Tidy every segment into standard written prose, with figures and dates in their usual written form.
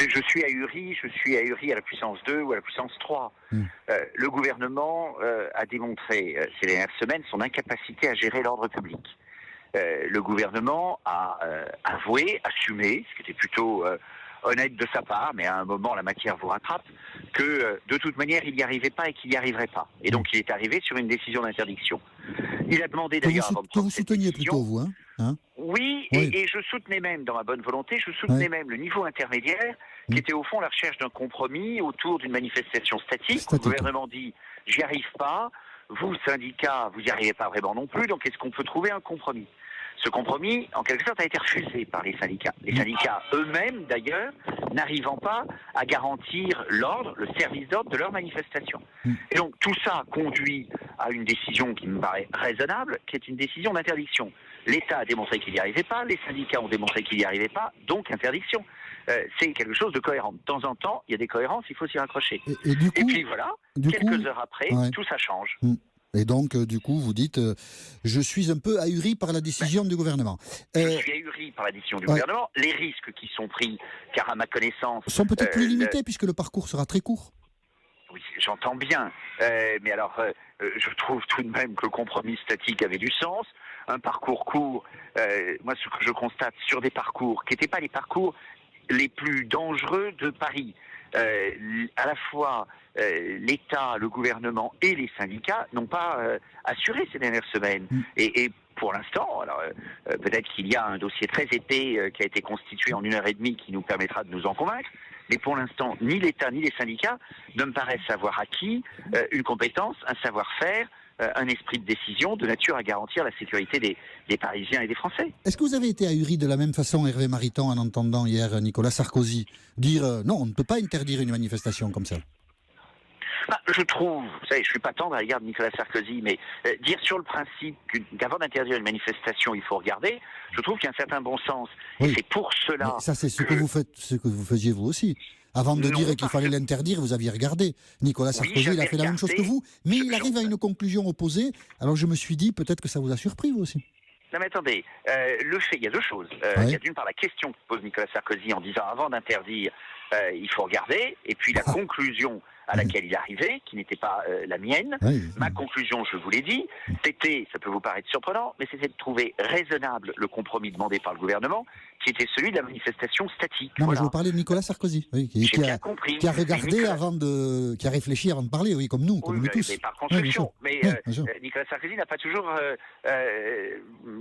Écoutez, je suis ahuri à la puissance 2 ou à la puissance 3. Le gouvernement a démontré ces dernières semaines son incapacité à gérer l'ordre public. Le gouvernement a assumé, ce qui était plutôt honnête de sa part, mais à un moment la matière vous rattrape, que de toute manière il n'y arrivait pas et qu'il n'y arriverait pas. Et donc il est arrivé sur une décision d'interdiction. Il a demandé d'ailleurs avant de prendre cette souteniez décision, plutôt, vous, hein oui, Oui. et je soutenais même, dans ma bonne volonté, je soutenais même le niveau intermédiaire, qui était au fond la recherche d'un compromis autour d'une manifestation statique. Où le gouvernement dit, j'y arrive pas, vous, syndicats, vous n'y arrivez pas vraiment non plus, donc est-ce qu'on peut trouver un compromis ? Ce compromis, en quelque sorte, a été refusé par les syndicats. Les syndicats eux-mêmes, d'ailleurs, n'arrivant pas à garantir l'ordre, le service d'ordre de leur manifestation. Et donc, tout ça conduit à une décision qui me paraît raisonnable, qui est une décision d'interdiction. L'État a démontré qu'il n'y arrivait pas, les syndicats ont démontré qu'il n'y arrivait pas, donc interdiction. C'est quelque chose de cohérent. De temps en temps, il y a des cohérences, il faut s'y raccrocher. Et du coup, et puis voilà, quelques heures après, tout ça change. Et donc, du coup, vous dites, je suis un peu ahuri par la décision du gouvernement. Je suis ahuri par la décision du gouvernement. Les risques qui sont pris, car à ma connaissance... sont peut-être plus limités, puisque le parcours sera très court. Oui, j'entends bien. Mais alors, je trouve tout de même que le compromis statique avait du sens. Un parcours court, moi, ce que je constate sur des parcours qui n'étaient pas les parcours les plus dangereux de Paris, à la fois l'État, le gouvernement et les syndicats n'ont pas assuré ces dernières semaines. Et pour l'instant, alors peut-être qu'il y a un dossier très épais qui a été constitué en 1h30 qui nous permettra de nous en convaincre, mais pour l'instant, ni l'État ni les syndicats ne me paraissent avoir acquis une compétence, un savoir-faire, un esprit de décision de nature à garantir la sécurité des Parisiens et des Français. Est-ce que vous avez été ahuri de la même façon, Hervé Mariton, en entendant hier Nicolas Sarkozy dire non, on ne peut pas interdire une manifestation comme ça? Je trouve, vous savez, je suis pas tendre à l'égard de Nicolas Sarkozy, mais dire sur le principe qu'avant d'interdire une manifestation, il faut regarder, je trouve qu'il y a un certain bon sens. Oui. Et c'est pour cela. Mais ça, c'est ce que vous faites, ce que vous faisiez vous aussi. Avant de dire qu'il fallait l'interdire, vous aviez regardé. Nicolas Sarkozy, il a fait la même chose que vous, mais il arrive à une conclusion opposée. Alors je me suis dit, peut-être que ça vous a surpris, vous aussi. Non mais attendez, le fait, il y a deux choses. Il y a d'une part la question que pose Nicolas Sarkozy en disant avant d'interdire, il faut regarder, et puis la conclusion à laquelle il arrivait, qui n'était pas la mienne. Ma conclusion, je vous l'ai dit, c'était, ça peut vous paraître surprenant, mais c'était de trouver raisonnable le compromis demandé par le gouvernement, qui était celui de la manifestation statique. Non, mais je vous parlais de Nicolas Sarkozy, qui a regardé qui a réfléchi avant de parler, oui, comme nous, comme nous tous. Mais par construction. Nicolas Sarkozy n'a pas toujours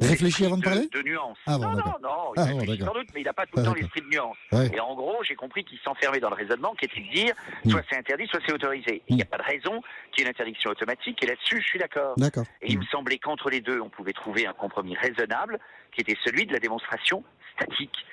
réfléchi avant de parler de nuance. Ah, bon, non, il réfléchit sans doute, mais il n'a pas tout le temps l'esprit de nuance. Et en gros, j'ai compris qu'il s'enfermait dans le raisonnement qui était de dire soit c'est interdit, soit c'est autorisé. Il n'y a pas de raison qu'il y ait une interdiction automatique, et là-dessus, je suis d'accord. Et il me semblait qu'entre les deux, on pouvait trouver un compromis raisonnable, qui était celui de la démonstration statique.